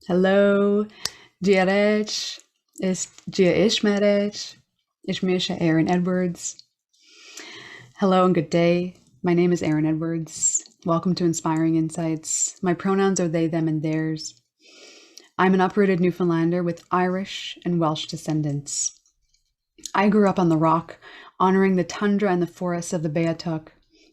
Hello, Diarech, is Gia Ishmerech, Ishmisha Aaron Edwards. Hello and good day. My name is Aaron Edwards. Welcome to Inspiring Insights. My pronouns are they, them, and theirs. I'm an uprooted Newfoundlander with Irish and Welsh descendants. I grew up on the rock, honoring the tundra and the forests of the Beothuk.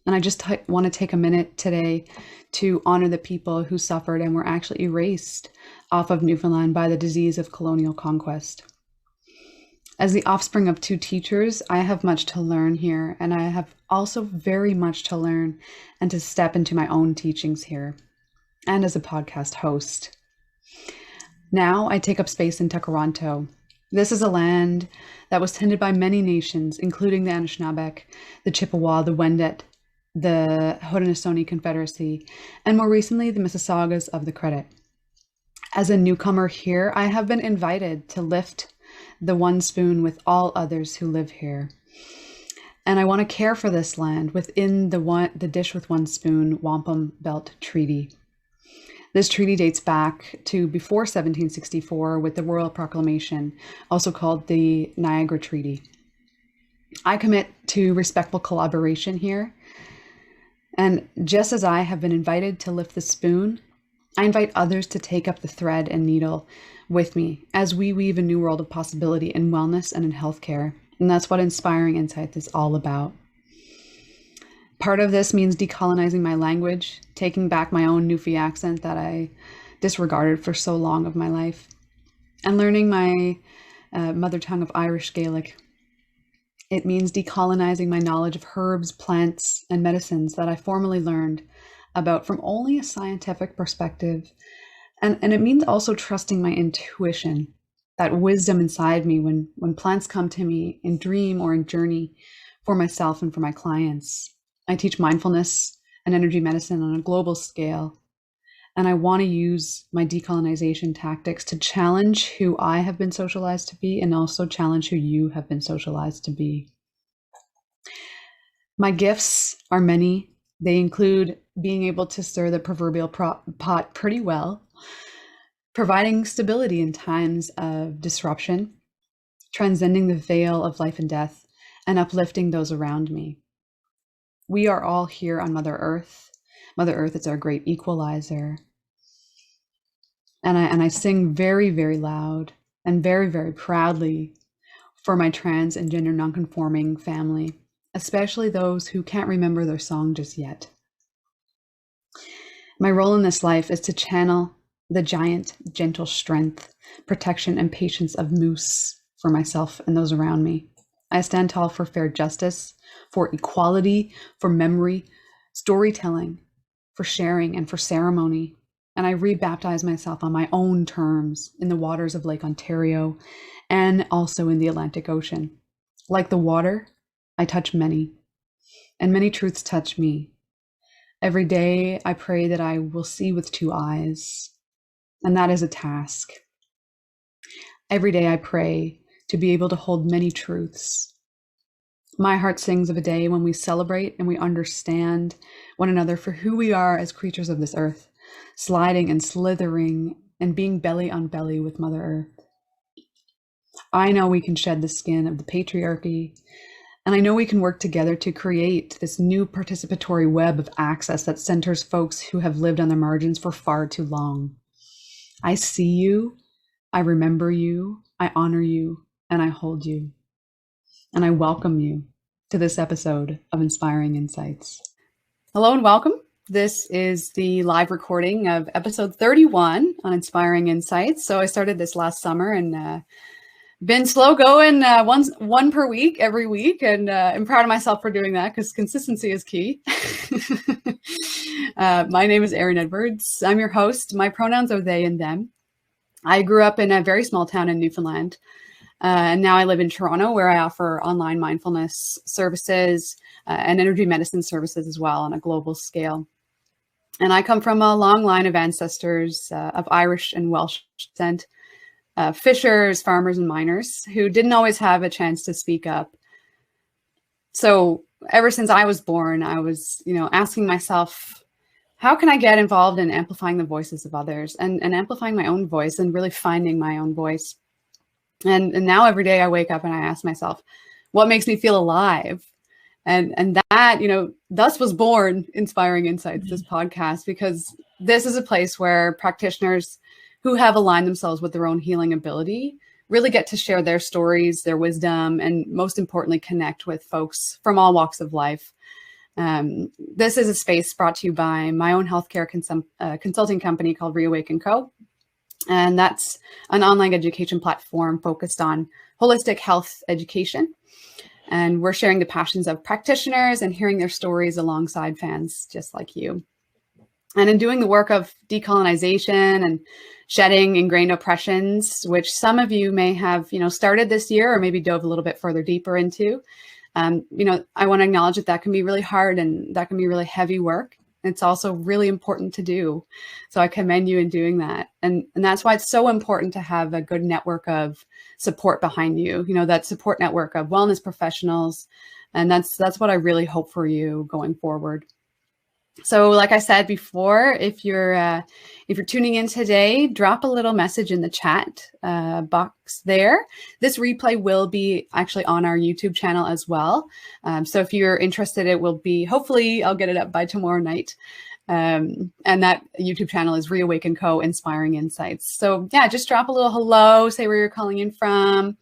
And I just want to take a minute today to honor the people who suffered and were actually erased off of Newfoundland by the disease of colonial conquest. As the offspring of two teachers, I have much to learn here, and I have also very much to learn and to step into my own teachings here, and as a podcast host. Now I take up space in Toronto. This is a land that was tended by many nations, including the Anishinaabe, the Chippewa, the Wendat, the Haudenosaunee Confederacy, and more recently, the Mississaugas of the Credit. As a newcomer here, I have been invited to lift the one spoon with all others who live here. And I want to care for this land within the Dish with One Spoon Wampum Belt Treaty. This treaty dates back to before 1764 with the Royal Proclamation, also called the Niagara Treaty. I commit to respectful collaboration here. And just as I have been invited to lift the spoon, I invite others to take up the thread and needle with me as we weave a new world of possibility in wellness and in healthcare. And that's what Inspiring Insights is all about. Part of this means decolonizing my language, taking back my own Newfie accent that I disregarded for so long of my life, and learning my mother tongue of Irish Gaelic. It means decolonizing my knowledge of herbs, plants, and medicines that I formerly learned about from only a scientific perspective. And it means also trusting my intuition, that wisdom inside me when plants come to me in dream or in journey for myself and for my clients. I teach mindfulness and energy medicine on a global scale. And I want to use my decolonization tactics to challenge who I have been socialized to be and also challenge who you have been socialized to be. My gifts are many. They include being able to stir the proverbial pot pretty well, providing stability in times of disruption, transcending the veil of life and death, and uplifting those around me. We are all here on Mother Earth. Mother Earth is our great equalizer. And I sing very, very loud and very, very proudly for my trans and gender nonconforming family, especially those who can't remember their song just yet. My role in this life is to channel the giant, gentle strength, protection, and patience of Moose for myself and those around me. I stand tall for fair justice, for equality, for memory, storytelling, for sharing, and for ceremony. And I rebaptize myself on my own terms in the waters of Lake Ontario and also in the Atlantic Ocean. Like the water, I touch many, and many truths touch me. Every day, I pray that I will see with two eyes, and that is a task. Every day, I pray to be able to hold many truths. My heart sings of a day when we celebrate and we understand one another for who we are as creatures of this earth, sliding and slithering and being belly on belly with Mother Earth. I know we can shed the skin of the patriarchy, and I know we can work together to create this new participatory web of access that centers folks who have lived on the margins for far too long. I see you, I remember you, I honor you, and I hold you. And I welcome you to this episode of Inspiring Insights. Hello and welcome. This is the live recording of episode 31 on Inspiring Insights. So I started this last summer and been slow going, one per week, every week. And I'm proud of myself for doing that because consistency is key. My name is Aaron Edwards. I'm your host. My pronouns are they and them. I grew up in a very small town in Newfoundland. And now I live in Toronto, where I offer online mindfulness services and energy medicine services as well on a global scale. And I come from a long line of ancestors of Irish and Welsh descent, fishers, farmers, and miners who didn't always have a chance to speak up. So ever since I was born, I was, asking myself, how can I get involved in amplifying the voices of others and amplifying my own voice and really finding my own voice. And now every day I wake up and I ask myself, what makes me feel alive? And that, you know, thus was born Inspiring Insights, this podcast, because this is a place where practitioners who have aligned themselves with their own healing ability really get to share their stories, their wisdom, and most importantly, connect with folks from all walks of life. This is a space brought to you by my own healthcare consulting company called Reawaken Co. And that's an online education platform focused on holistic health education. And we're sharing the passions of practitioners and hearing their stories alongside fans just like you. And in doing the work of decolonization and shedding ingrained oppressions, which some of you may have, you know, started this year or maybe dove a little bit further deeper into, you know, I want to acknowledge that can be really hard and that can be really heavy work. It's also really important to do. So I commend you in doing that. And that's why it's so important to have a good network of support behind you, you know, that support network of wellness professionals. And that's what I really hope for you going forward. So like I said before, if you're tuning in today, drop a little message in the chat box there. This replay will be actually on our YouTube channel as well. So if you're interested, it will be, hopefully I'll get it up by tomorrow night. And that YouTube channel is Reawaken Co. Inspiring Insights. So yeah, just drop a little hello, say where you're calling in from.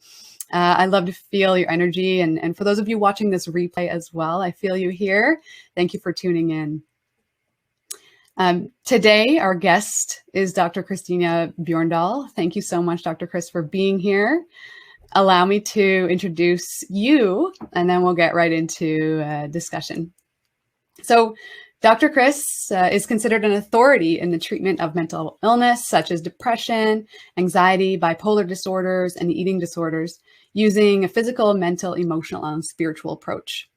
I love to feel your energy. And for those of you watching this replay as well, I feel you here. Thank you for tuning in. Today, our guest is Dr. Christina Bjorndal. Thank you so much, Dr. Chris, for being here. Allow me to introduce you, and then we'll get right into discussion. So, Dr. Chris is considered an authority in the treatment of mental illness, such as depression, anxiety, bipolar disorders, and eating disorders, using a physical, mental, emotional, and spiritual approach.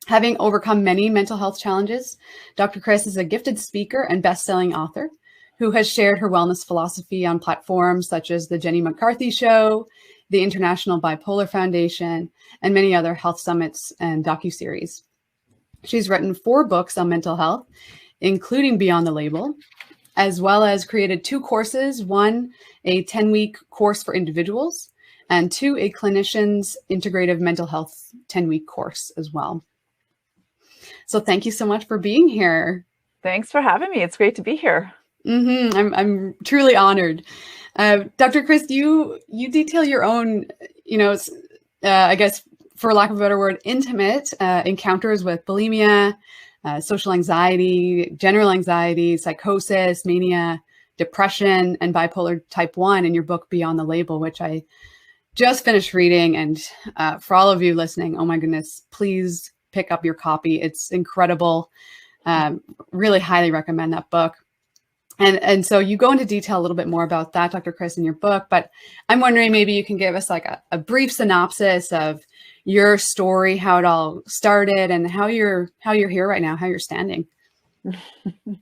Having overcome many mental health challenges, Dr. Chris is a gifted speaker and best-selling author who has shared her wellness philosophy on platforms such as the Jenny McCarthy Show, the International Bipolar Foundation, and many other health summits and docuseries. She's written 4 books on mental health, including Beyond the Label, as well as created 2 courses, one a 10-week course for individuals, and 2 a clinician's integrative mental health 10-week course as well. So thank you so much for being here. Thanks for having me. It's great to be here. I'm truly honored. Dr. Chris, you detail your own, you know, I guess for lack of a better word, intimate encounters with bulimia, social anxiety, general anxiety, psychosis, mania, depression, and bipolar type 1 in your book, Beyond the Label, which I just finished reading. And for all of you listening, oh my goodness, please pick up your copy. It's incredible. Really highly recommend that book. And so you go into detail a little bit more about that, Dr. Chris, in your book, but I'm wondering maybe you can give us like a brief synopsis of your story, how it all started, and how you're here right now, how you're standing. I'm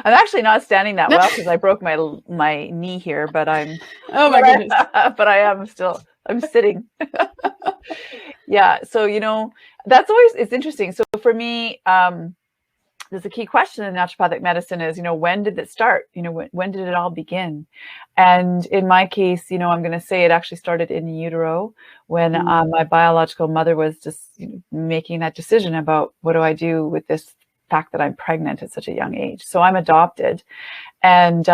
actually not standing that well because I broke my knee here, but I'm oh my goodness. But I'm sitting. Yeah, so you know, that's always, it's interesting. So for me, there's a key question in naturopathic medicine is, you know, when did it start? You know, when did it all begin? And in my case, you know, I'm going to say it actually started in utero when my biological mother was just, you know, making that decision about what do I do with this fact that I'm pregnant at such a young age. So I'm adopted, and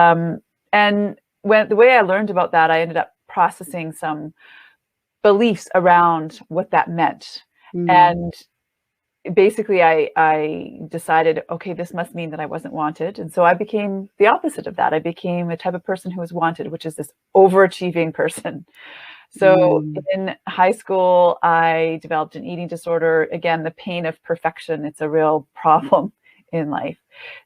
when the way I learned about that, I ended up processing some beliefs around what that meant. And basically I decided, okay, this must mean that I wasn't wanted. And so I became the opposite of that. I became a type of person who was wanted, which is this overachieving person. So in high school, I developed an eating disorder. Again, the pain of perfection, it's a real problem in life.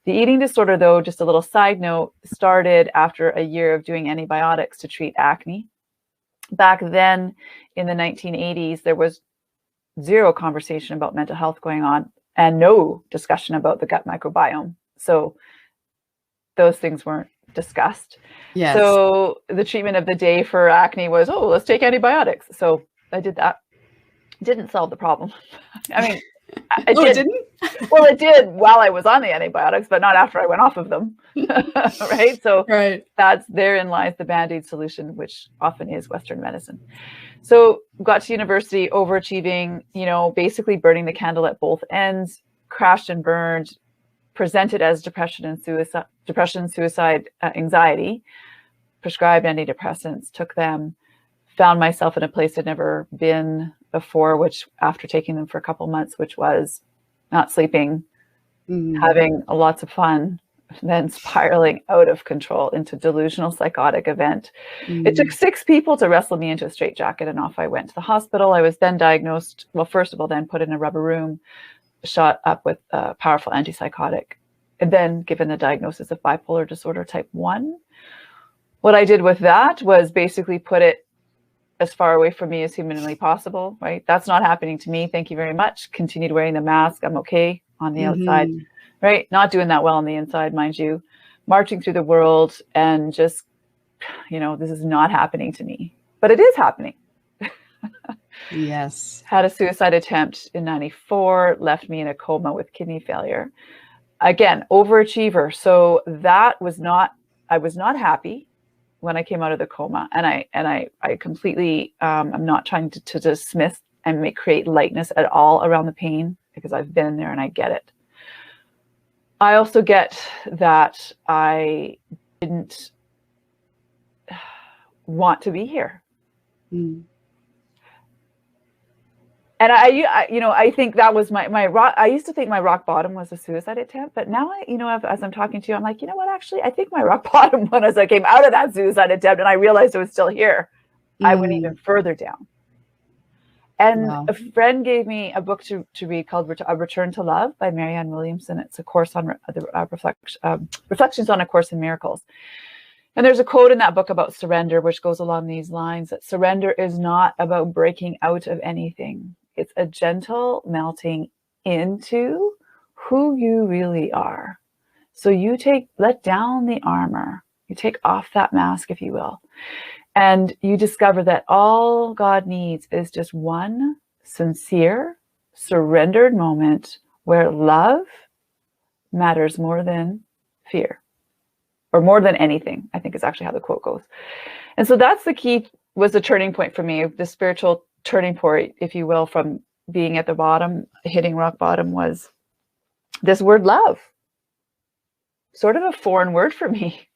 The eating disorder, though, just a little side note, started after a year of doing antibiotics to treat acne. Back then in the 1980s, there was zero conversation about mental health going on and no discussion about the gut microbiome. So those things weren't discussed. Yes. So the treatment of the day for acne was, oh, let's take antibiotics. So I did that. Didn't solve the problem. I mean, It It did. didn't? Well, it did while I was on the antibiotics, but not after I went off of them. Right. So Right. therein lies the Band-Aid solution, which often is Western medicine. So got to university, overachieving, basically burning the candle at both ends, crashed and burned, presented as depression, suicide, anxiety, prescribed antidepressants, took them, found myself in a place I'd never been before, which after taking them for a couple months, which was not sleeping, having lots of fun, then spiraling out of control into delusional psychotic event. It took 6 people to wrestle me into a straitjacket, and off I went to the hospital. I was then diagnosed, well, first of all, then put in a rubber room, shot up with a powerful antipsychotic, and then given the diagnosis of bipolar disorder type 1. What I did with that was basically put it as far away from me as humanly possible, right? That's not happening to me. Thank you very much. Continued wearing the mask. I'm okay on the outside, right? Not doing that well on the inside, mind you. Marching through the world and just, this is not happening to me, but it is happening. Yes. Had a suicide attempt in 94, left me in a coma with kidney failure. Again, overachiever. So I was not happy when I came out of the coma, and I completely, I'm not trying to dismiss and create lightness at all around the pain, because I've been there and I get it. I also get that I didn't want to be here. And I think that was my rock. I used to think my rock bottom was a suicide attempt, but now as I'm talking to you, I'm like, you know what? Actually, I think my rock bottom one as I came out of that suicide attempt and I realized I was still here, I went even further down. And a friend gave me a book to read called A Return to Love by Marianne Williamson. It's a course on Reflections on A Course in Miracles. And there's a quote in that book about surrender, which goes along these lines, that surrender is not about breaking out of anything. It's a gentle melting into who you really are. So you let down the armor, you take off that mask, if you will, and you discover that all God needs is just one sincere, surrendered moment where love matters more than fear, or more than anything, I think is actually how the quote goes. And so that's the key, was the turning point for me, the spiritual turning point, if you will, from being at the bottom, hitting rock bottom, was this word love. Sort of a foreign word for me.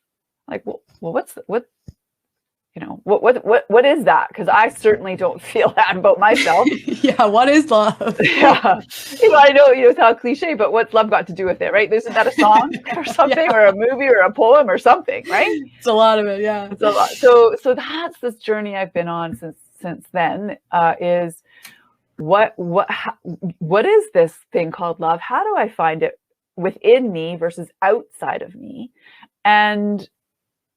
Like, well, what is that? Because I certainly don't feel that about myself. Yeah, what is love? Yeah, I know, it's how cliche, but what's love got to do with it, right? Isn't that a song or something, or a movie or a poem or something, right? It's a lot of it, yeah. It's a lot. So that's this journey I've been on since then. Is what is this thing called love? How do I find it within me versus outside of me? And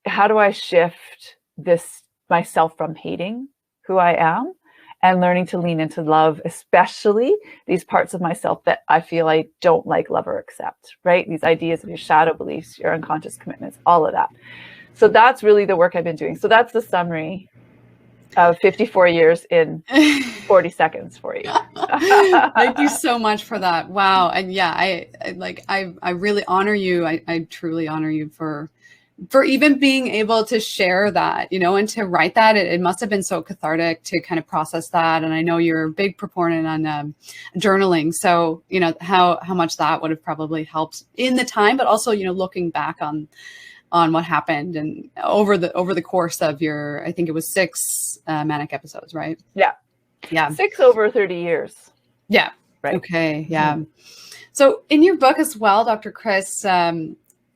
how do I shift this myself from hating who I am and learning to lean into love, especially these parts of myself that I feel I don't like, love, or accept, right? These ideas of your shadow beliefs, your unconscious commitments, all of that. So that's really the work I've been doing. So that's the summary of 54 years in 40 seconds for you. Thank you so much for that. Wow. And yeah, I really honor you. I truly honor you for even being able to share that, and to write that. It must have been so cathartic to kind of process that. And I know you're a big proponent on journaling. So, how much that would have probably helped in the time, but also, looking back on what happened and over the course of your, I think it was 6 manic episodes, right? Yeah. Yeah. 6 over 30 years. Yeah. Right. Okay. Yeah. Mm-hmm. So in your book as well, Dr. Chris,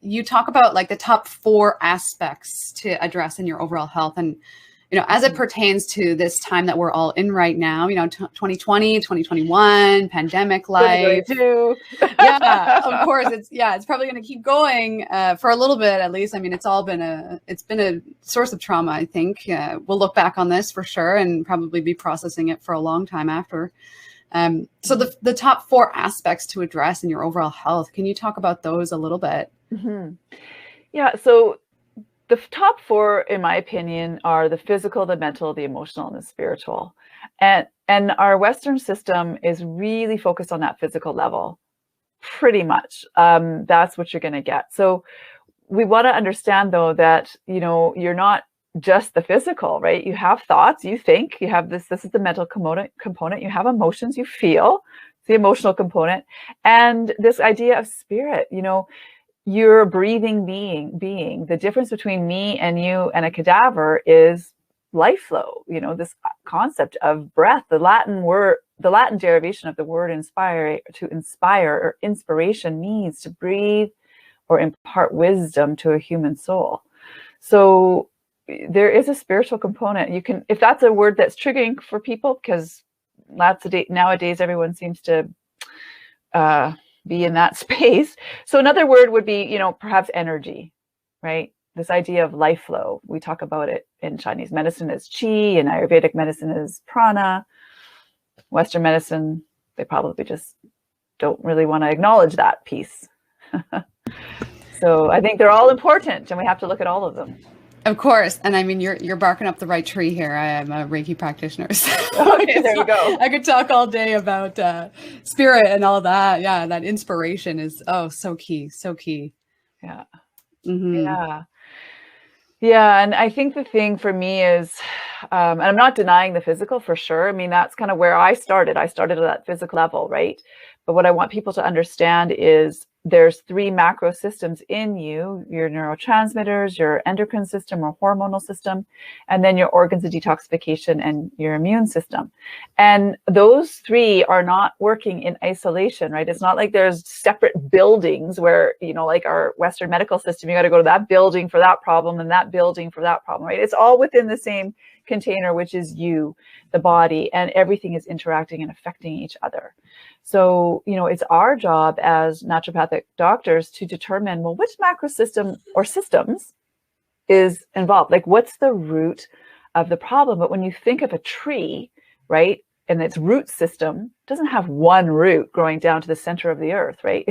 you talk about like the top 4 aspects to address in your overall health. And, as it pertains to this time that we're all in right now, 2020, 2021, pandemic life. Yeah, of course. It's probably going to keep going for a little bit, at least. I mean, it's been a source of trauma, I think. We'll look back on this for sure and probably be processing it for a long time after. So the top 4 aspects to address in your overall health, can you talk about those a little bit? Mm-hmm. Yeah. So the top 4, in my opinion, are the physical, the mental, the emotional, and the spiritual. And our Western system is really focused on that physical level, pretty much. That's what you're going to get. So we want to understand, though, that, you're not just the physical, right? You have thoughts, you think, you have this is the mental component, you have emotions, you feel, the emotional component, and this idea of spirit. You're a breathing being. The difference between me and you and a cadaver is life flow, this concept of breath. The Latin derivation of the word inspire, or inspiration, means to breathe or impart wisdom to a human soul. So there is a spiritual component. You can, if that's a word that's triggering for people, because nowadays everyone seems to be in that space. So another word would be, perhaps energy, right? This idea of life flow. We talk about it in Chinese medicine as qi, and Ayurvedic medicine as prana. Western medicine, they probably just don't really want to acknowledge that piece. So I think they're all important, and we have to look at all of them. Of course. And I mean, you're barking up the right tree here. I am a Reiki practitioner. So okay, there you go. I could talk all day about spirit and all that. Yeah, that inspiration is so key. So key. Yeah. Mm-hmm. Yeah. And I think the thing for me is, and I'm not denying the physical for sure. I mean, that's kind of where I started. I started at that physical level, right? But what I want people to understand is there's 3 macro systems in you: your neurotransmitters, your endocrine system or hormonal system, and then your organs of detoxification and your immune system. And those 3 are not working in isolation, right? It's not like there's separate buildings where, like our Western medical system, you got to go to that building for that problem and that building for that problem, right? It's all within the same container, which is you, the body, and everything is interacting and affecting each other. So, it's our job as naturopathic doctors to determine, well, which macro system or systems is involved? Like, what's the root of the problem? But when you think of a tree, right, and its root system doesn't have one root growing down to the center of the earth, right?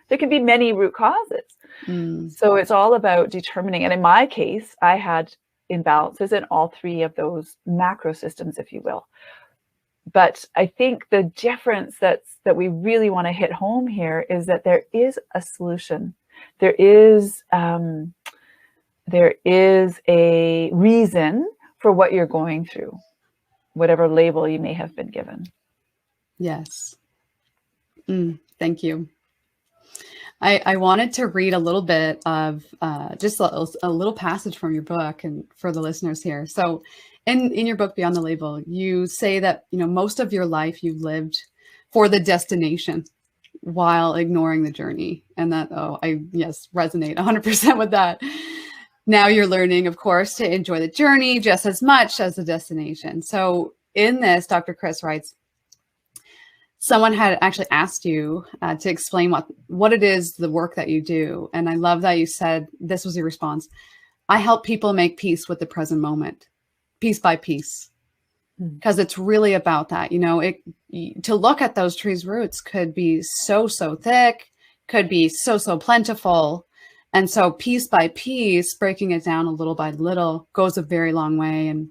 There can be many root causes. So it's all about determining. And in my case, I had imbalances in all 3 of those macro systems, if you will. But I think the difference that we really want to hit home here is that there is a solution. There is a reason for what you're going through, whatever label you may have been given. Yes. Thank you. I wanted to read a little bit of just a little passage from your book, and for the listeners here. So in your book, Beyond the Label, you say that, most of your life you've lived for the destination while ignoring the journey. And that, resonate 100% with that. Now you're learning, of course, to enjoy the journey just as much as the destination. So in this, Dr. Chris writes, someone had actually asked you to explain what it is, the work that you do. And I love that you said, this was your response: I help people make peace with the present moment, piece by piece. Because it's really about that. To look at those trees' roots could be so thick, could be so plentiful. And so piece by piece, breaking it down a little by little goes a very long way. And,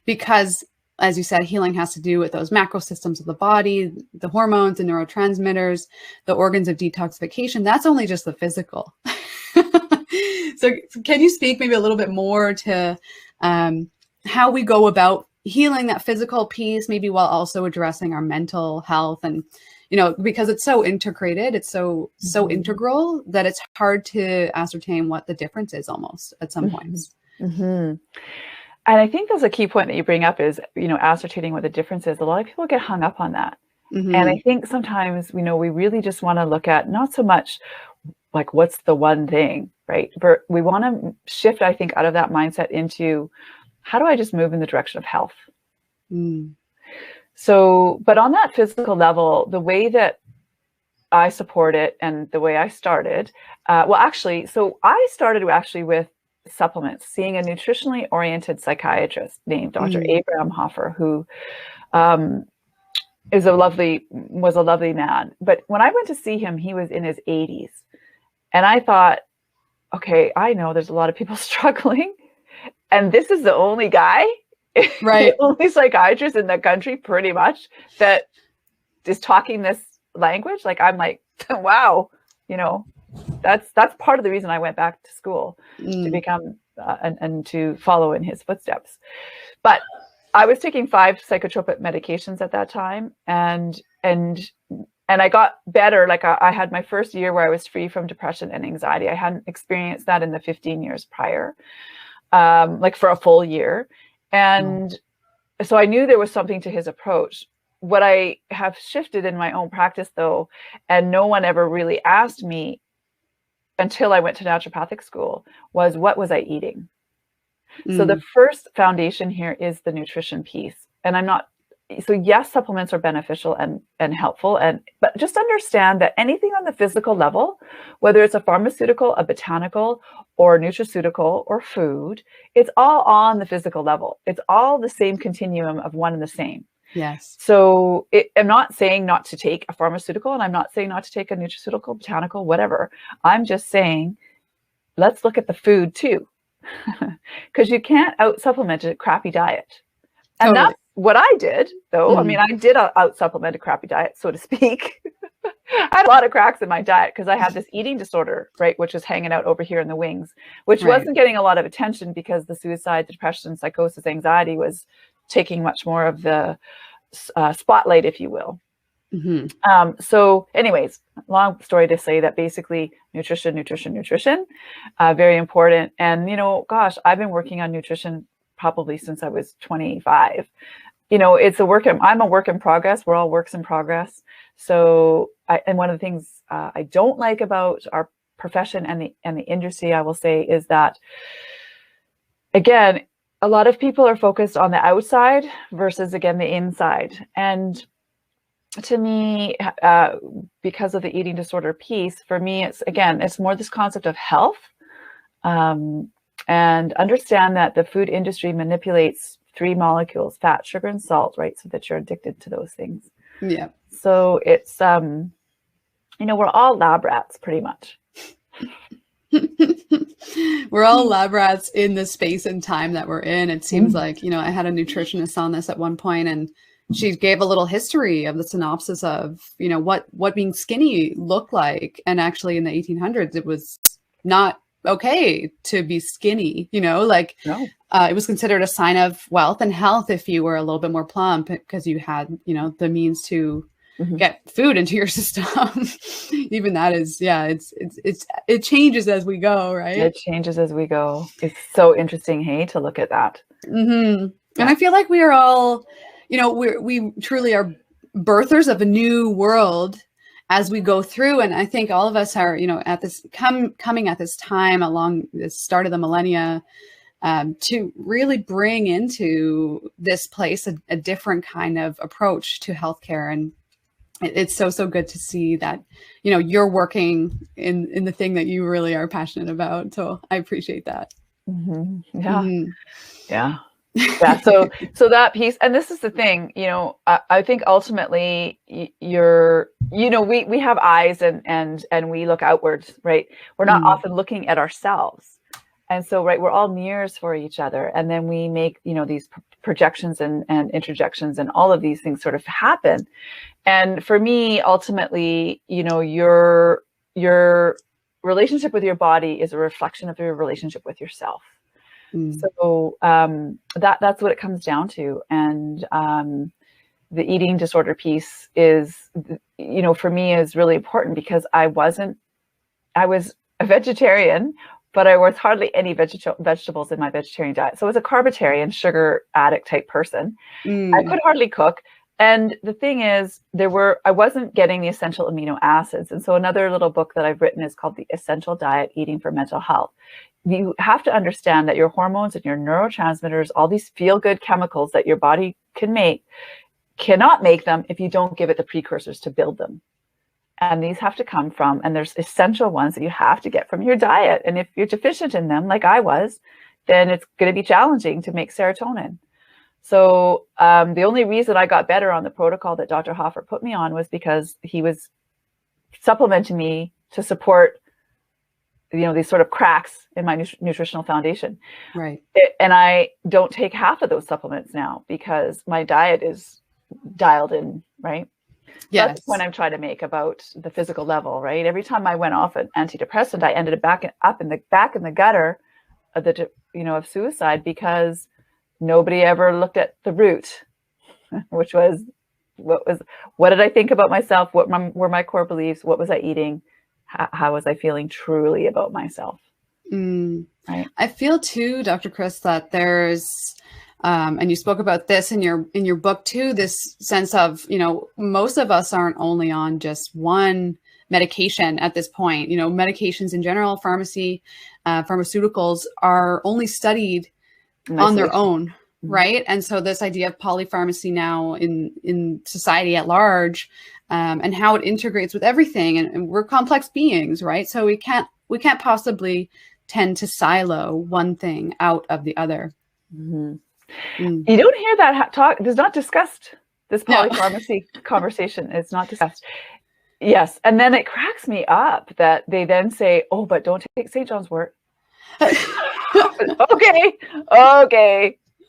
because, as you said, healing has to do with those macro systems of the body, the hormones, the neurotransmitters, the organs of detoxification. That's only just the physical. So can you speak maybe a little bit more to how we go about healing that physical piece, maybe while also addressing our mental health? And, because it's so integrated, it's so integral that it's hard to ascertain what the difference is almost at some points. And I think that's a key point that you bring up is, ascertaining what the difference is. A lot of people get hung up on that. And I think sometimes, we really just want to look at not so much like what's the one thing, right? But we want to shift, I think, out of that mindset into, how do I just move in the direction of health? So, but on that physical level, the way that I support it and the way I started, I started with supplements, seeing a nutritionally oriented psychiatrist named Dr. Abraham Hoffer, who was a lovely man. But when I went to see him, he was in his 80s. And I thought, okay, I know there's a lot of people struggling, and this is the only guy Right. the only psychiatrist in the country pretty much that is talking this language. Like, I'm like, wow, you know, that's part of the reason I went back to school to become and to follow in his footsteps. But I was taking 5 psychotropic medications at that time, and I got better. Like, I had my first year where I was free from depression and anxiety. I hadn't experienced that in the 15 years prior, like for a full year. And so I knew there was something to his approach. What I have shifted in my own practice, though, and no one ever really asked me until I went to naturopathic school, was, what was I eating? So the first foundation here is the nutrition piece. And so yes, supplements are beneficial and helpful, but just understand that anything on the physical level, whether it's a pharmaceutical, a botanical, or nutraceutical, or food, it's all on the physical level. It's all the same continuum of one and the same. Yes. So I'm not saying not to take a pharmaceutical, and I'm not saying not to take a nutraceutical, botanical, whatever. I'm just saying, let's look at the food too. Because you can't out supplement a crappy diet. And Totally. that's what I did, though. I mean, I did out supplement a crappy diet, so to speak. I had a lot of cracks in my diet because I had this eating disorder, right, which was hanging out over here in the wings, which wasn't getting a lot of attention because the suicide, depression, psychosis, anxiety was taking much more of the spotlight, if you will. So anyways, long story to say that basically nutrition, very important. And, you know, gosh, I've been working on nutrition probably since I was 25. You know, it's I'm a work in progress. We're all works in progress. So and one of the things I don't like about our profession and the industry, I will say, is that, again, a lot of people are focused on the outside versus, again, the inside. And to me, because of the eating disorder piece, for me, it's more this concept of health, and understand that the food industry manipulates 3 molecules, fat, sugar, and salt, right? So that you're addicted to those things. Yeah. So it's, you know, we're all lab rats pretty much. We're all lab rats in the space and time that we're in. It seems like, you know, I had a nutritionist on this at one point, and she gave a little history of the synopsis of, you know, what being skinny looked like. And actually in the 1800s, it was not okay to be skinny, you know, like it was considered a sign of wealth and health if you were a little bit more plump, because you had, you know, the means to get food into your system. Even that is, it changes as we go, right? It changes as we go. It's so interesting, hey, to look at that. And I feel like we are all, you know, we truly are birthers of a new world as we go through. And I think all of us are, you know, at this coming at this time along the start of the millennia, to really bring into this place a different kind of approach to healthcare. And it's so good to see that, you know, you're working in the thing that you really are passionate about. So I appreciate that. Yeah. So that piece, and this is the thing, you know, I think ultimately you know, we have eyes and we look outwards, right? We're not often looking at ourselves. And so, right, we're all mirrors for each other. And then we make, you know, these projections and interjections, and all of these things sort of happen. And for me, ultimately, you know, your relationship with your body is a reflection of your relationship with yourself. So that's what it comes down to. And the eating disorder piece is, you know, for me is really important, because I was a vegetarian, but I was hardly any vegetables in my vegetarian diet. So I was a carbitarian, sugar addict type person. I could hardly cook. And the thing is, I wasn't getting the essential amino acids. And so another little book that I've written is called The Essential Diet, Eating for Mental Health. You have to understand that your hormones and your neurotransmitters, all these feel-good chemicals that your body can make, cannot make them if you don't give it the precursors to build them. And these have to come from, and there's essential ones that you have to get from your diet. And if you're deficient in them, like I was, then it's going to be challenging to make serotonin. So the only reason I got better on the protocol that Dr. Hoffer put me on was because he was supplementing me to support these sort of cracks in my nutritional foundation. Right. And I don't take half of those supplements now because my diet is dialed in, right? So Yes. that's the point I'm trying to make about the physical level, right? Every time I went off an antidepressant, I ended up in the gutter of of suicide, because nobody ever looked at the root, which was what did I think about myself? What were my core beliefs? What was I eating? How was I feeling truly about myself? Right. I feel too, Dr. Chris, that there's, and you spoke about this in your book too, this sense of, most of us aren't only on just one medication at this point. Medications in general, pharmaceuticals are only studied on their own, right? And so this idea of polypharmacy now in society at large, and how it integrates with everything, and we're complex beings, right? So we can't possibly tend to silo one thing out of the other. You don't hear that talk. It's not discussed. This polypharmacy conversation is not discussed. Yes. And then it cracks me up that they then say, oh, but don't take St. John's wort. Okay.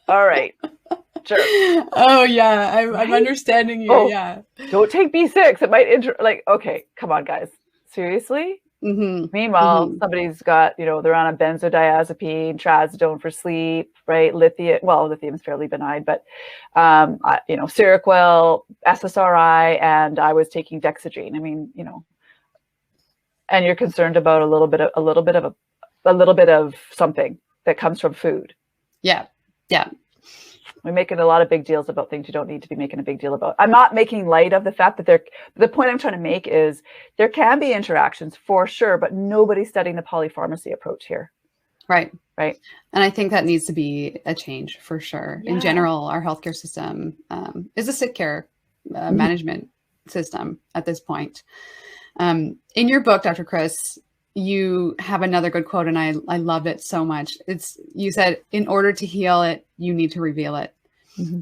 All right. Sure. Oh yeah. I'm understanding you. Oh, yeah. Don't take B6. It might okay, come on, guys. Seriously? Meanwhile, somebody's got, they're on a benzodiazepine, trazodone for sleep, right? Lithium's fairly benign, but, Seroquel, SSRI, and I was taking Dexedrine. I mean, and you're concerned about a little bit of something that comes from food. Yeah. Yeah. We're making a lot of big deals about things you don't need to be making a big deal about. I'm not making light of the fact that the point I'm trying to make is there can be interactions for sure, but nobody's studying the polypharmacy approach here. Right. Right. And I think that needs to be a change for sure. Yeah. In general, our healthcare system is a sick care management system at this point. In your book, Dr. Chris, you have another good quote, and I loved it so much. You said, in order to heal it, you need to reveal it.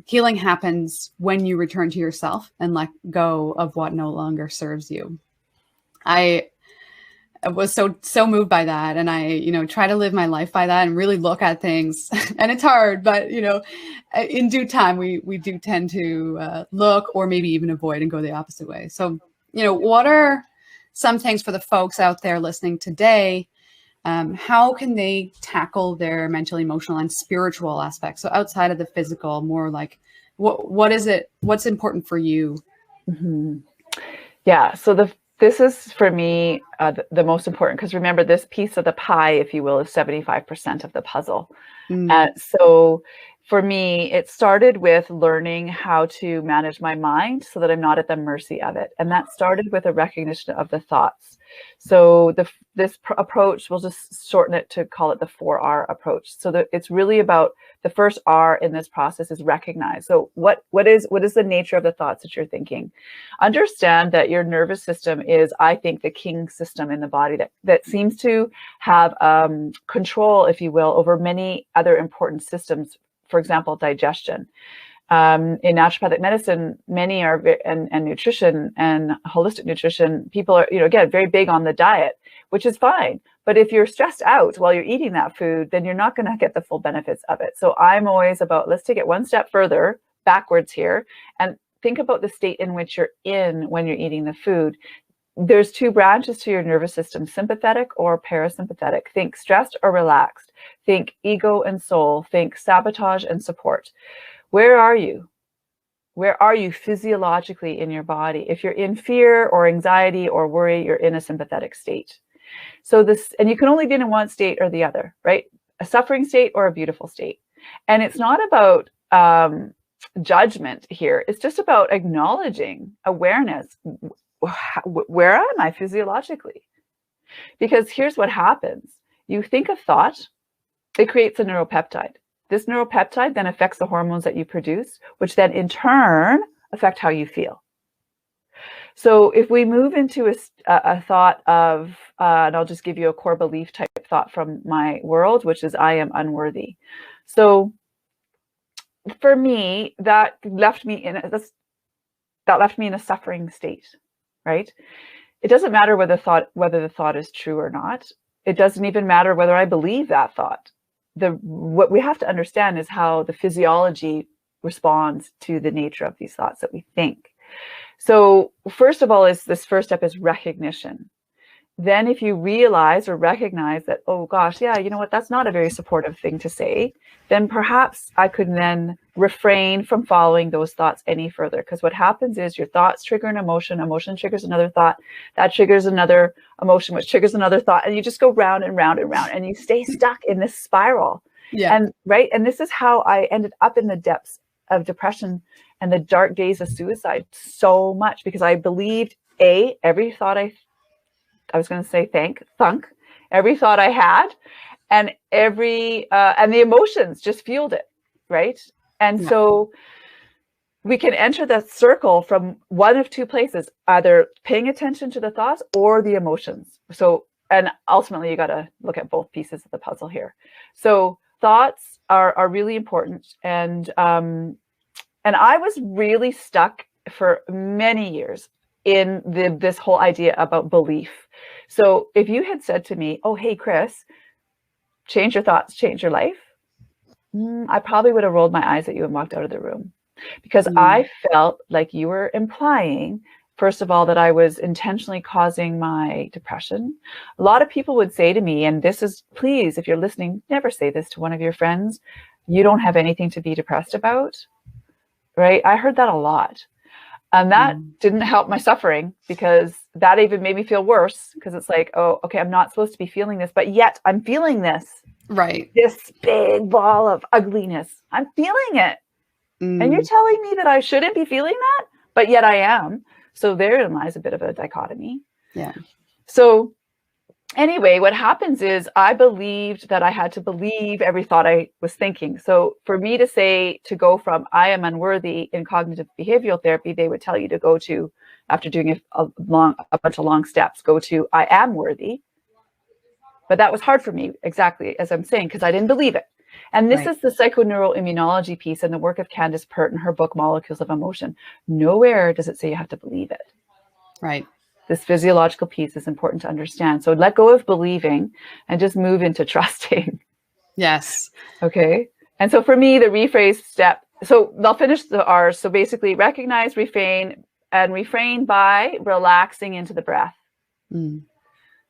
Healing happens when you return to yourself and let go of what no longer serves you. I was so moved by that. And I, try to live my life by that and really look at things. And it's hard, but, in due time, we do tend to look or maybe even avoid and go the opposite way. So, what are some things for the folks out there listening today? How can they tackle their mental, emotional, and spiritual aspects? So outside of the physical, more like what is it? What's important for you? Yeah. So this is for me the most important, because remember, this piece of the pie, if you will, is 75% of the puzzle. So for me, it started with learning how to manage my mind so that I'm not at the mercy of it. And that started with a recognition of the thoughts. So this approach, we'll just shorten it to call it the 4R approach. So that it's really about the first R in this process is recognize. So what is the nature of the thoughts that you're thinking? Understand that your nervous system is, I think, the king system in the body that seems to have control, if you will, over many other important systems. For example, digestion. In naturopathic medicine, many are, and nutrition and holistic nutrition, people are, again, very big on the diet, which is fine. But if you're stressed out while you're eating that food, then you're not going to get the full benefits of it. So I'm always about, let's take it one step further backwards here and think about the state in which you're in when you're eating the food. There's two branches to your nervous system, sympathetic or parasympathetic. Think stressed or relaxed. Think ego and soul. Think sabotage and support. Where are you? Where are you physiologically in your body? If you're in fear or anxiety or worry, you're in a sympathetic state. So and you can only be in one state or the other, right? A suffering state or a beautiful state. And it's not about judgment here. It's just about acknowledging awareness. Where am I physiologically? Because here's what happens. You think a thought, it creates a neuropeptide. This neuropeptide then affects the hormones that you produce, which then in turn affect how you feel. So if we move into a thought of, and I'll just give you a core belief type thought from my world, which is I am unworthy. So for me, that left me in a suffering state, right? It doesn't matter whether the thought is true or not. it doesn't even matter whether I believe that thought. What we have to understand is how the physiology responds to the nature of these thoughts that we think. So first of all, this first step is recognition. Then if you realize or recognize that, oh gosh, yeah, you know what, that's not a very supportive thing to say, then perhaps I could then refrain from following those thoughts any further. Because what happens is your thoughts trigger an emotion, emotion triggers another thought, that triggers another emotion, which triggers another thought, and you just go round and round and round, and you stay stuck in this spiral. Yeah. And this is how I ended up in the depths of depression and the dark days of suicide so much, because I believed every thought I was going to say thunk, every thought I had, and and the emotions just fueled it, right? And so we can enter the circle from one of two places, either paying attention to the thoughts or the emotions. So, and ultimately you got to look at both pieces of the puzzle here. So thoughts are really important. And I was really stuck for many years in this whole idea about belief. So if you had said to me, oh, hey, Chris, change your thoughts, change your life, I probably would have rolled my eyes at you and walked out of the room, because I felt like you were implying, first of all, that I was intentionally causing my depression. A lot of people would say to me, and this is, please, if you're listening, never say this to one of your friends, you don't have anything to be depressed about, right? I heard that a lot. And that didn't help my suffering, because that even made me feel worse, because it's like, oh, okay, I'm not supposed to be feeling this, but yet I'm feeling this. Right. This big ball of ugliness. I'm feeling it. And you're telling me that I shouldn't be feeling that, but yet I am. So therein lies a bit of a dichotomy. Yeah. So anyway, what happens is I believed that I had to believe every thought I was thinking. So for me to go from I am unworthy in cognitive behavioral therapy, they would tell you to go to, after doing a bunch of long steps, go to I am worthy. But that was hard for me, exactly as I'm saying, because I didn't believe it. And this is the psychoneuroimmunology piece and the work of Candace Pert in her book, Molecules of Emotion. Nowhere does it say you have to believe it. Right. This physiological piece is important to understand. So let go of believing and just move into trusting. Yes. Okay. And so for me, the rephrase step, so they'll finish the R's. So basically recognize, refrain, and refrain by relaxing into the breath.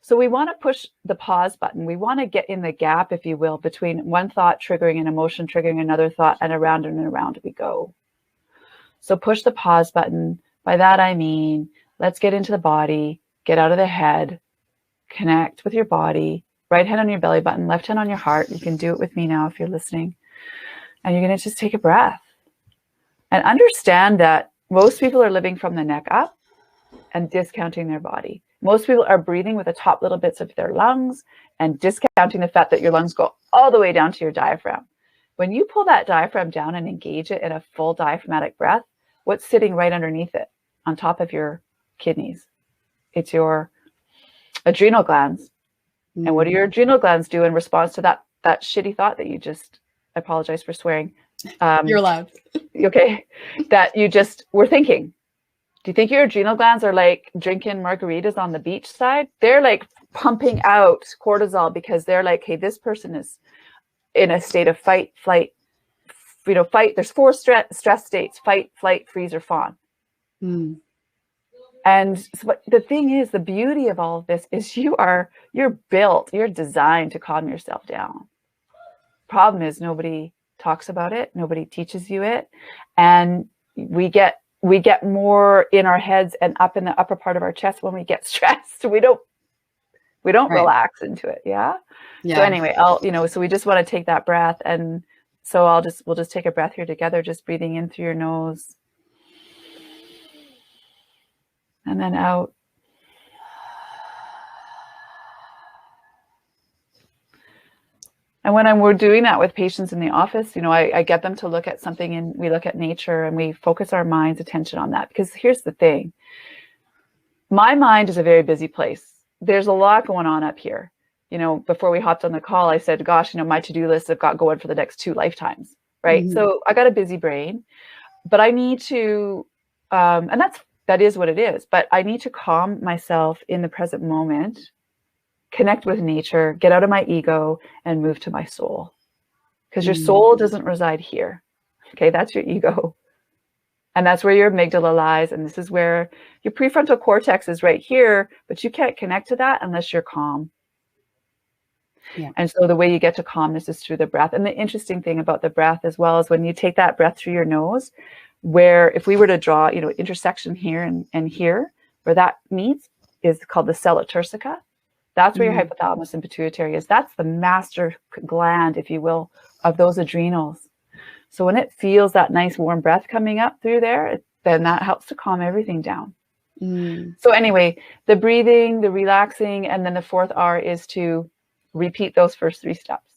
So we want to push the pause button. We want to get in the gap, if you will, between one thought triggering an emotion, triggering another thought, and around we go. So push the pause button. By that, I mean, let's get into the body, get out of the head, connect with your body, right hand on your belly button, left hand on your heart. You can do it with me now if you're listening. And you're going to just take a breath and understand that most people are living from the neck up and discounting their body. Most people are breathing with the top little bits of their lungs and discounting the fact that your lungs go all the way down to your diaphragm. When you pull that diaphragm down and engage it in a full diaphragmatic breath, what's sitting right underneath it, on top of your kidneys? It's your adrenal glands. And what do your adrenal glands do in response to that shitty thought that you just, I apologize for swearing. You're allowed. Okay. That you just were thinking. Do you think your adrenal glands are like drinking margaritas on the beach side? They're like pumping out cortisol because they're like, hey, this person is in a state of fight, flight, fight. There's 4 stress states: fight, flight, freeze, or fawn. And so, but the thing is, the beauty of all of this is you're designed to calm yourself down. Problem is, nobody talks about it. Nobody teaches you it. And we get more in our heads and up in the upper part of our chest when we get stressed. We don't relax into it. Yeah. So anyway, so we just want to take that breath. And so we'll just take a breath here together, just breathing in through your nose and then out. And when we're doing that with patients in the office, I get them to look at something, and we look at nature and we focus our mind's attention on that. Because here's the thing. My mind is a very busy place. There's a lot going on up here. Before we hopped on the call, I said, gosh, my to-do list I've got going for the next 2 lifetimes, right? So I got a busy brain, but I need to, and that is what it is, but I need to calm myself in the present moment connect with nature, get out of my ego, and move to my soul. Because your soul doesn't reside here. Okay, that's your ego. And that's where your amygdala lies. And this is where your prefrontal cortex is right here, but you can't connect to that unless you're calm. Yeah. And so the way you get to calmness is through the breath. And the interesting thing about the breath as well is when you take that breath through your nose, where if we were to draw, intersection here and here, where that meets is called the sella turcica. That's where your hypothalamus and pituitary is. That's the master gland, if you will, of those adrenals. So when it feels that nice warm breath coming up through there, then that helps to calm everything down. So anyway, the breathing, the relaxing, and then the fourth R is to repeat those first 3 steps.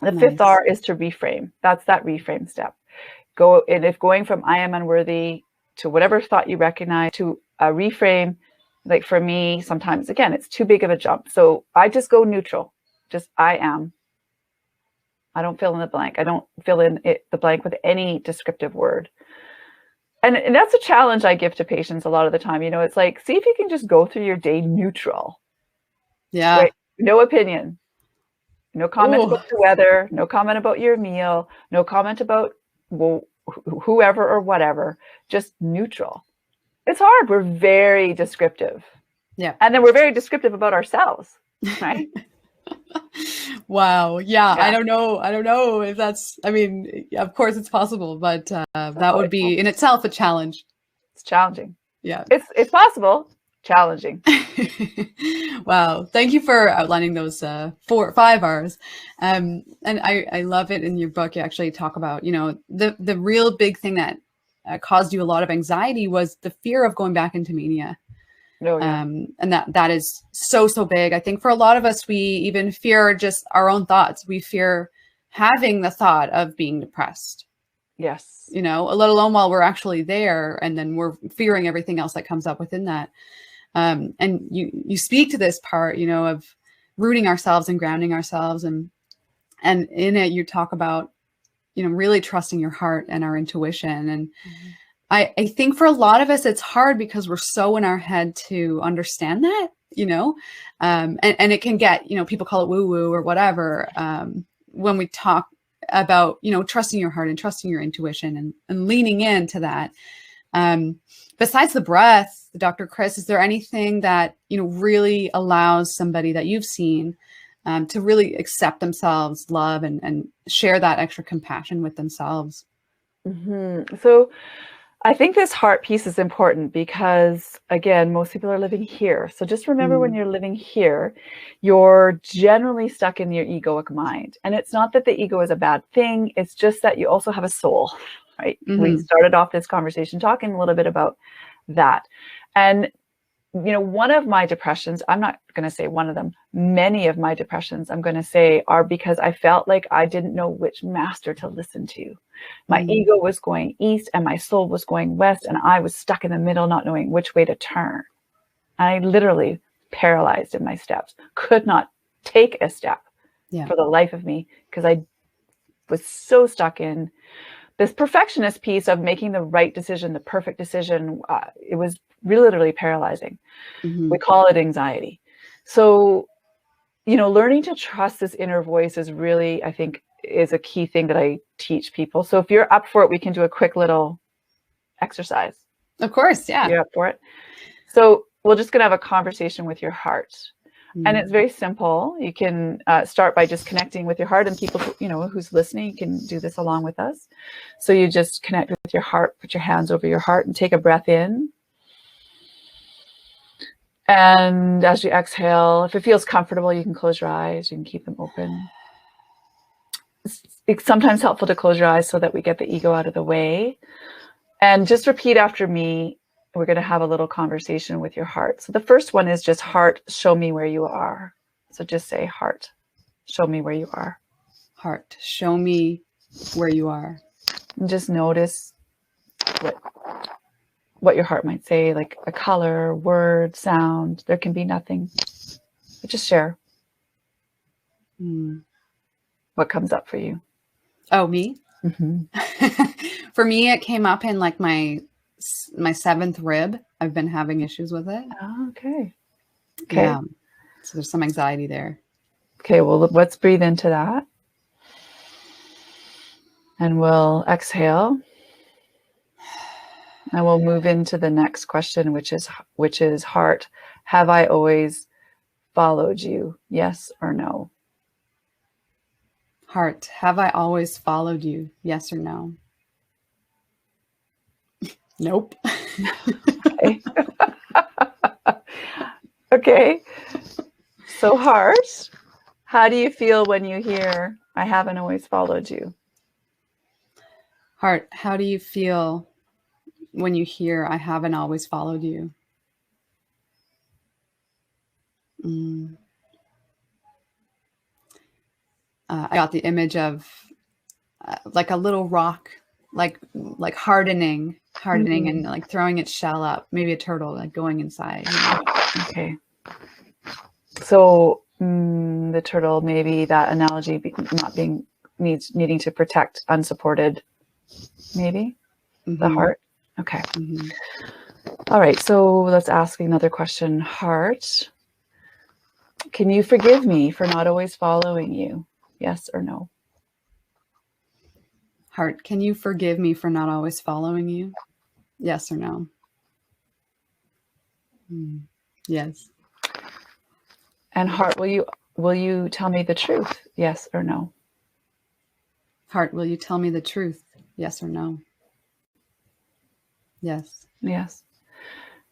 The fifth R is to reframe. That's that reframe step. If going from I am unworthy to whatever thought you recognize to a reframe, like for me, sometimes, again, it's too big of a jump. So I just go neutral. Just I am. I don't fill in the blank. I don't fill in the blank with any descriptive word. And that's a challenge I give to patients a lot of the time. It's like, see if you can just go through your day neutral. Yeah. Right? No opinion. No comment about the weather. No comment about your meal. No comment about whoever or whatever. Just neutral. It's hard. We're very descriptive. Yeah. And then we're very descriptive about ourselves, right? Wow. Yeah. I don't know if that's, of course it's possible, but that would be in itself a challenge. It's challenging. Yeah. It's possible. Challenging. Wow. Thank you for outlining those 5 R's. And I love it in your book. You actually talk about, the real big thing that caused you a lot of anxiety was the fear of going back into mania. Oh, yeah. And that is so big. I think for a lot of us, we even fear just our own thoughts. We fear having the thought of being depressed. Yes. Let alone while we're actually there, and then we're fearing everything else that comes up within that. And you speak to this part, of rooting ourselves and grounding ourselves. And in it, you talk about, really trusting your heart and our intuition. And I think for a lot of us, it's hard because we're so in our head to understand that, and it can get, people call it woo woo or whatever. When we talk about, trusting your heart and trusting your intuition and leaning into that. Besides the breath, Dr. Chris, is there anything that, really allows somebody that you've seen to really accept themselves, love, and share that extra compassion with themselves? So I think this heart piece is important because, again, most people are living here. So just remember when you're living here, you're generally stuck in your egoic mind. And it's not that the ego is a bad thing. It's just that you also have a soul, right? We started off this conversation talking a little bit about that. And, one of my depressions, I'm not going to say one of them, many of my depressions, I'm going to say are because I felt like I didn't know which master to listen to. My ego was going east and my soul was going west, and I was stuck in the middle, not knowing which way to turn. I literally paralyzed in my steps, could not take a step for the life of me because I was so stuck in this perfectionist piece of making the right decision, the perfect decision. It was really literally paralyzing. We call it anxiety. So, learning to trust this inner voice is really, I think, is a key thing that I teach people. So if you're up for it, we can do a quick little exercise. Of course. Yeah. You're up for it. So we're just going to have a conversation with your heart. And it's very simple. You can start by just connecting with your heart, and people, who's listening can do this along with us. So you just connect with your heart, put your hands over your heart and take a breath in. And as you exhale, if it feels comfortable, you can close your eyes. You can keep them open. It's sometimes helpful to close your eyes so that we get the ego out of the way. And just repeat after me. We're going to have a little conversation with your heart. So the first one is just heart, show me where you are. So just say, heart, show me where you are. Heart, show me where you are. And just notice what your heart might say, like a color, word, sound. There can be nothing. But just share. What comes up for you? Oh, me? For me, it came up in like my 7th rib. I've been having issues with it. Oh, okay. Yeah. So there's some anxiety there. Okay, well, let's breathe into that. And we'll exhale. And we'll move into the next question, which is heart. Have I always followed you? Yes or no? Heart, have I always followed you? Yes or no? Nope. Okay. Okay. So heart, how do you feel when you hear, I haven't always followed you? Heart, how do you feel when you hear, I haven't always followed you? I got the image of like a little rock, like hardening and like throwing its shell up, maybe a turtle like going inside. Okay. So the turtle, maybe that analogy needing to protect unsupported, maybe the heart. Okay. All right. So let's ask another question. Heart, can you forgive me for not always following you? Yes or no? Heart, can you forgive me for not always following you? Yes or no? Yes. And heart, will you tell me the truth? Yes or no? Heart, will you tell me the truth? Yes or no? Yes. Yes.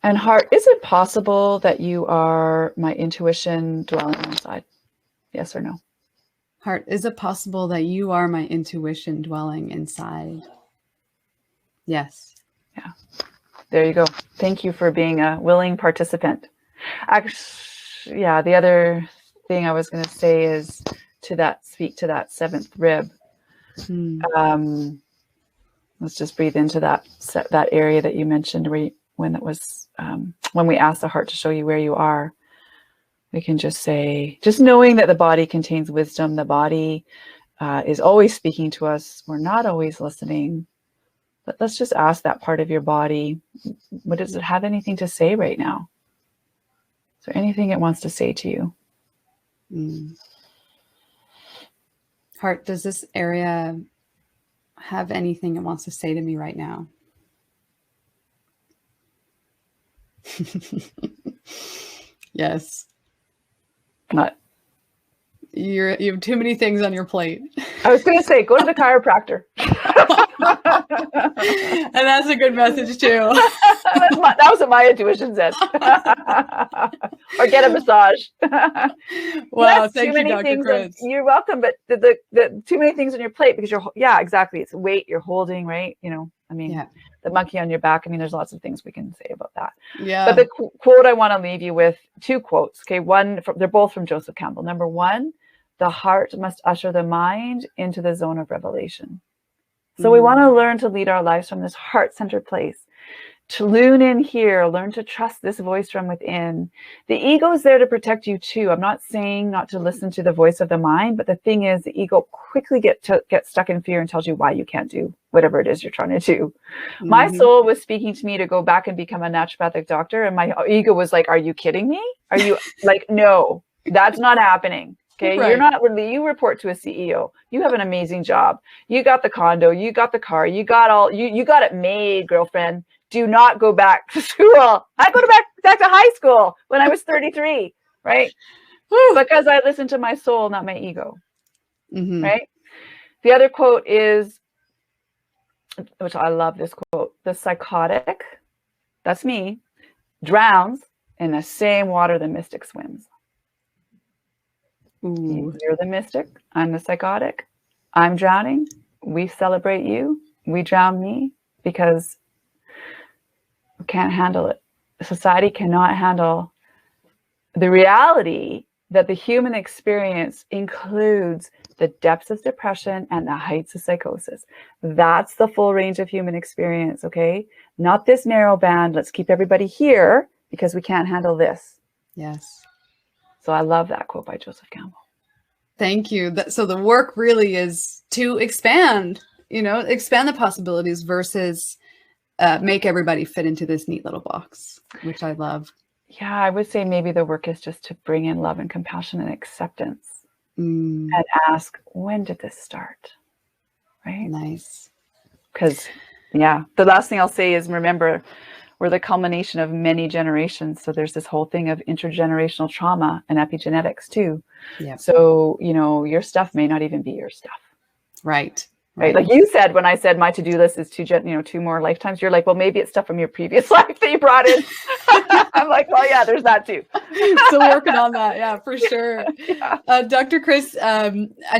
And heart, is it possible that you are my intuition dwelling inside? Yes or no? Heart, is it possible that you are my intuition dwelling inside? Yes. Yeah. There you go. Thank you for being a willing participant. Actually, yeah, the other thing I was going to say is speak to that seventh rib. Let's just breathe into that area that you mentioned when we asked the heart to show you where you are. We can just say, just knowing that the body contains wisdom, the body is always speaking to us. We're not always listening. But let's just ask that part of your body, what does it have anything to say right now? Is there anything it wants to say to you? Heart, does this area have anything it wants to say to me right now? Yes. What? You have too many things on your plate. I was going to say, go to the chiropractor. And that's a good message too. That was what my intuition said. Or get a massage. Wow, yes, thank you, Dr. Chris. You're welcome, but the too many things on your plate because exactly. It's weight you're holding, right? The monkey on your back. There's lots of things we can say about that. Yeah. But the quote I want to leave you with, two quotes. Okay, they're both from Joseph Campbell. Number one, the heart must usher the mind into the zone of revelation. So we want to learn to lead our lives from this heart-centered place. To tune in here, learn to trust this voice from within. The ego is there to protect you too. I'm not saying not to listen to the voice of the mind, but the thing is, the ego quickly gets stuck in fear and tells you why you can't do whatever it is you're trying to do. My soul was speaking to me to go back and become a naturopathic doctor, and my ego was like, "Are you kidding me? Are you like, no, that's not happening." Okay, right. You're not really, you report to a CEO. You have an amazing job. You got the condo, you got the car, you got it made, girlfriend. Do not go back to school. I go back to high school when I was 33, right? Because I listened to my soul, not my ego, right? The other quote is, which I love this quote, the psychotic, that's me, drowns in the same water the mystic swims. Ooh. You're the mystic. I'm the psychotic. I'm drowning. We celebrate you. We drown me because we can't handle it. Society cannot handle the reality that the human experience includes the depths of depression and the heights of psychosis. That's the full range of human experience, okay? Not this narrow band. Let's keep everybody here because we can't handle this. Yes. So I love that quote by Joseph Campbell. Thank you. So the work really is to expand the possibilities versus make everybody fit into this neat little box, which I love. Yeah, I would say maybe the work is just to bring in love and compassion and acceptance Mm, and ask, when did this start? Right? nice. Because, yeah, the last thing I'll say is remember, we're the culmination of many generations. So there's this whole thing of intergenerational trauma and epigenetics too. Yeah. So, you know, your stuff may not even be your stuff. Right. Right. Like you said, when I said my to-do list is two more lifetimes, you're like, well, maybe it's stuff from your previous life that you brought in. I'm like, well, yeah, there's that too. Still working on that. Yeah, for sure. Yeah. Dr. Chris,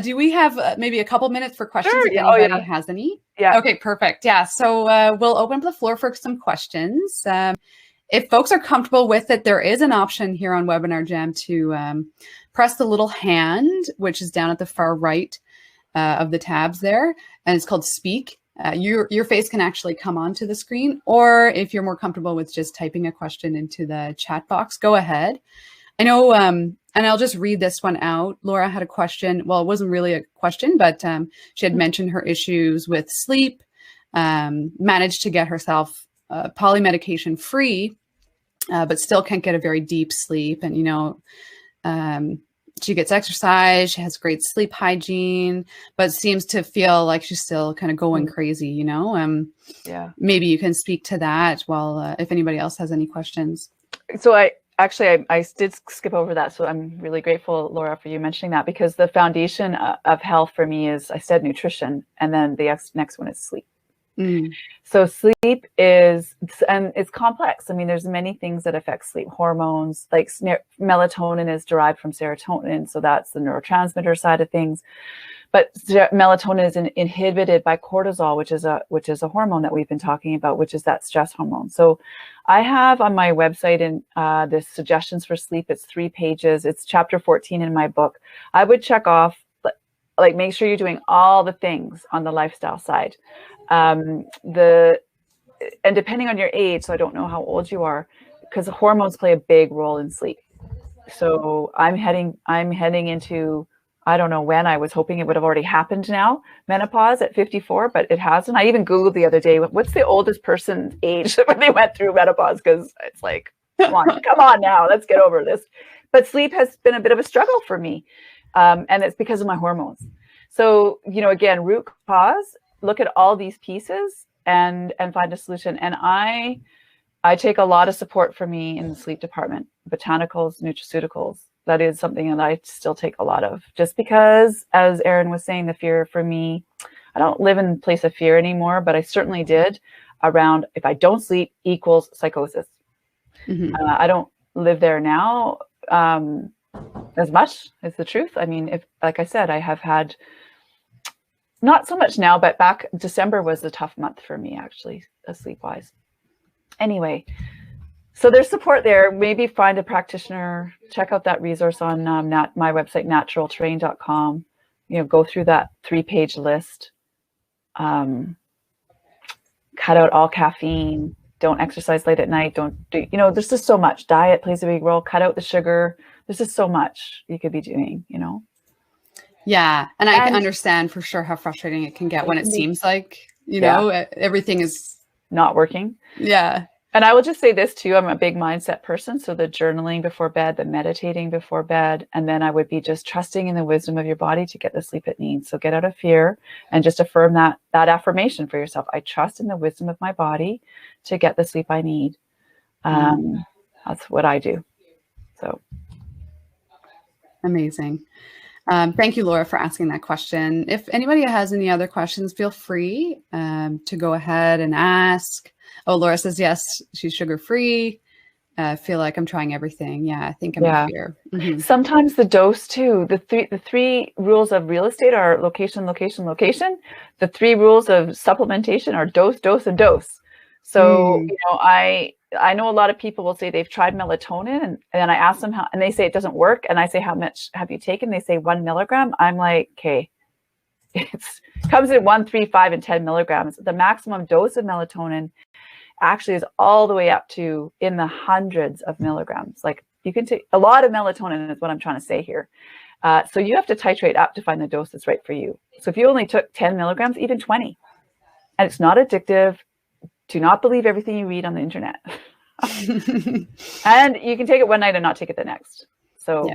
do we have maybe a couple minutes for questions Sure. if Yeah. anybody Oh, yeah. has any? Yeah. Okay, perfect. Yeah. So we'll open up the floor for some questions. If folks are comfortable with it, there is an option here on Webinar Jam to press the little hand, which is down at the far right of the tabs there, and it's called Speak. Your face can actually come onto the screen, or if you're more comfortable with just typing a question into the chat box, go ahead. I know, and I'll just read this one out. Laura had a question. Well, it wasn't really a question, but she had mentioned her issues with sleep, managed to get herself polymedication free, but still can't get a very deep sleep. And, you know, she gets exercise, she has great sleep hygiene, but seems to feel like she's still kind of going crazy, you know? Yeah. Maybe you can speak to that while, if anybody else has any questions. So I did skip over that. So I'm really grateful, Laura, for you mentioning that, because the foundation of health for me is, I said nutrition, and then the next one is sleep. So sleep is, and it's complex. I mean, there's many things that affect sleep. Hormones, like melatonin is derived from serotonin. So that's the neurotransmitter side of things. But melatonin is inhibited by cortisol, which is a hormone that we've been talking about, which is that stress hormone. So I have on my website in this suggestions for sleep. It's 3 pages. It's chapter 14 in my book. I would check off, like, make sure you're doing all the things on the lifestyle side. And depending on your age, so I don't know how old you are, because the hormones play a big role in sleep. So I'm heading into, I don't know when, I was hoping it would have already happened now, menopause at 54, but it hasn't. I even Googled the other day, what's the oldest person's age when they went through menopause? Because it's like, come on now, let's get over this. But sleep has been a bit of a struggle for me. And it's because of my hormones. So, you know, again, root cause, look at all these pieces and find a solution. And I take a lot of support from me in the sleep department, botanicals, nutraceuticals. That is something that I still take a lot of, just because, as Erin was saying, the fear for me, I don't live in a place of fear anymore, but I certainly did around, if I don't sleep equals psychosis. I don't live there now as much, is the truth. I mean, if, like I said, I have had, not so much now, but back December was a tough month for me, actually, sleep-wise. Anyway, so there's support there. Maybe find a practitioner, check out that resource on my website, naturalterrain.com. You know, go through that 3-page list. Cut out all caffeine. Don't exercise late at night. Don't do, you know, there's just so much. Diet plays a big role. Cut out the sugar. There's just so much you could be doing, you know? Yeah. And I can understand for sure how frustrating it can get when it seems like, you know, everything is not working. Yeah. And I will just say this too, I'm a big mindset person. So the journaling before bed, the meditating before bed, and then I would be just trusting in the wisdom of your body to get the sleep it needs. So get out of fear and just affirm that affirmation for yourself. I trust in the wisdom of my body to get the sleep I need. That's what I do. So. Amazing. Thank you, Laura, for asking that question. If anybody has any other questions, feel free to go ahead and ask. Oh, Laura says, yes, she's sugar-free. Feel like I'm trying everything. Yeah, I think I'm in fear. Sometimes the dose too. The three rules of real estate are location, location, location. The 3 rules of supplementation are dose, dose, and dose. So, you know, I know a lot of people will say they've tried melatonin, and then I ask them how, and they say it doesn't work. And I say, how much have you taken? They say 1 milligram. I'm like, okay, it comes in 1, 3, 5, and 10 milligrams. The maximum dose of melatonin actually is all the way up to in the hundreds of milligrams. Like, you can take a lot of melatonin is what I'm trying to say here. So you have to titrate up to find the dose that's right for you. So if you only took 10 milligrams, even 20, and it's not addictive, do not believe everything you read on the internet. And you can take it one night and not take it the next. So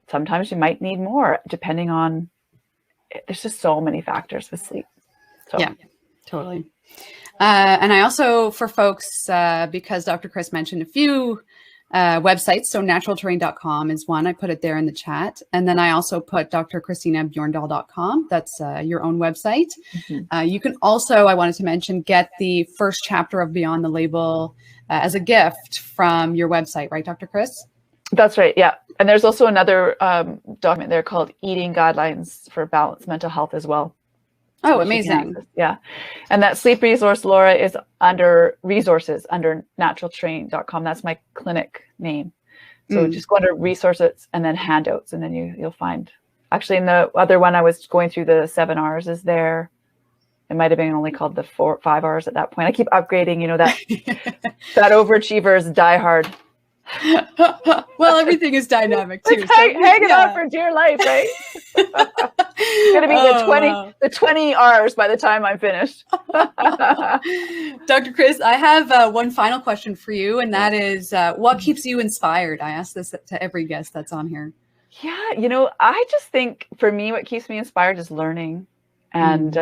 sometimes you might need more depending on, there's just so many factors with sleep. So. Yeah, totally. And I also, for folks, because Dr. Chris mentioned a few websites, so naturalterrain.com is one. I put it there in the chat. And then I also put drchristinabjorndal.com. That's your own website. You can also, I wanted to mention, get the first chapter of Beyond the Label as a gift from your website, right, Dr. Chris? That's right. Yeah. And there's also another document there called Eating Guidelines for Balanced Mental Health as well. Oh, amazing. Yeah. And that sleep resource, Laura, is under resources under naturalterrain.com. That's my clinic name. So just go under resources and then handouts, and then you'll find, actually in the other one I was going through, the 7 R's is there. It might have been only called the 5 R's at that point. I keep upgrading, that overachiever's die hard. Well, everything is dynamic too. Hanging on for dear life, right? It's going to be the 20 R's by the time I'm finished. Dr. Chris, I have one final question for you, and that is, what keeps you inspired? I ask this to every guest that's on here. Yeah, I just think for me, what keeps me inspired is learning and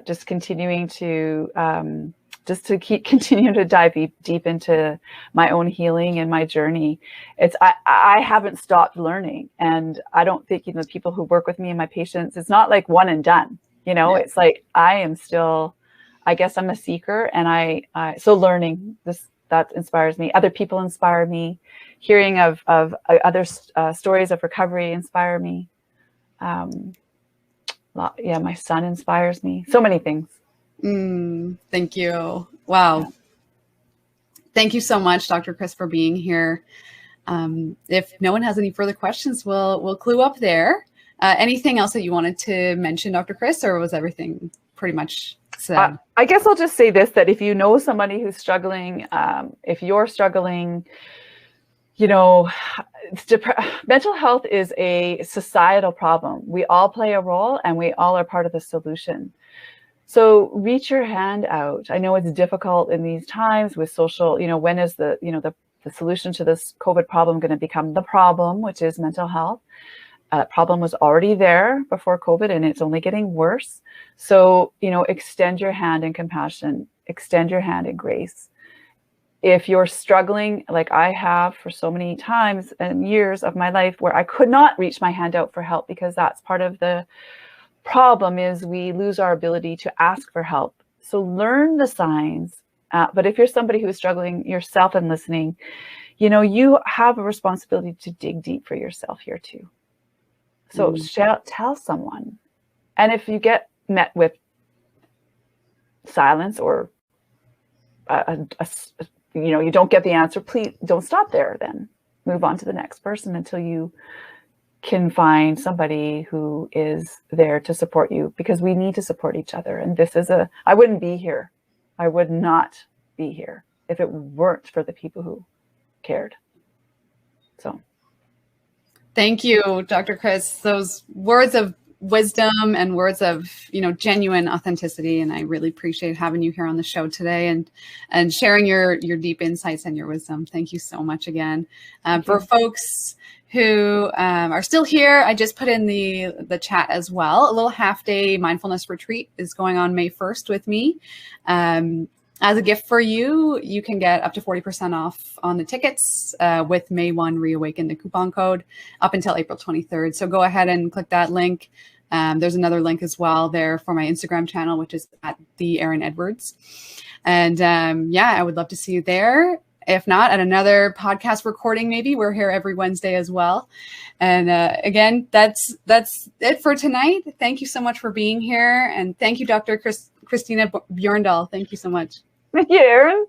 just continuing to continuing to dive deep into my own healing and my journey. I haven't stopped learning, and I don't think the people who work with me and my patients, it's not like one and done. It's like I am still, I guess I'm a seeker, and so learning that inspires me. Other people inspire me. Hearing of other stories of recovery inspire me. My son inspires me. So many things. Thank you. Wow. Yeah. Thank you so much, Dr. Chris, for being here. If no one has any further questions, we'll clue up there. Anything else that you wanted to mention, Dr. Chris, or was everything pretty much said? I guess I'll just say this, that if you know somebody who's struggling, if you're struggling, mental health is a societal problem. We all play a role, and we all are part of the solution. So reach your hand out. I know it's difficult in these times with social, when is the solution to this COVID problem going to become the problem, which is mental health? Problem was already there before COVID, and it's only getting worse. So, extend your hand in compassion, extend your hand in grace. If you're struggling, like I have for so many times and years of my life where I could not reach my hand out for help, because that's part of the problem, is we lose our ability to ask for help. So learn the signs. But if you're somebody who's struggling yourself and listening, you have a responsibility to dig deep for yourself here too. So tell someone. And if you get met with silence or you don't get the answer, please don't stop there. Then move on to the next person until you can find somebody who is there to support you, because we need to support each other. And I wouldn't be here. I would not be here if it weren't for the people who cared. So. Thank you, Dr. Chris. Those words of wisdom and words of, genuine authenticity. And I really appreciate having you here on the show today and sharing your deep insights and your wisdom. Thank you so much again. For folks who are still here, I just put in the chat as well. A little half-day mindfulness retreat is going on May 1st with me. As a gift for you, you can get up to 40% off on the tickets with May 1 Reawaken, the coupon code, up until April 23rd. So go ahead and click that link. There's another link as well there for my Instagram channel, which is at the Erin Edwards. And I would love to see you there. If not, at another podcast recording, maybe. We're here every Wednesday as well. And again, that's it for tonight. Thank you so much for being here. And thank you, Dr. Christina Bjorndal. Thank you so much. Thank you, Erin.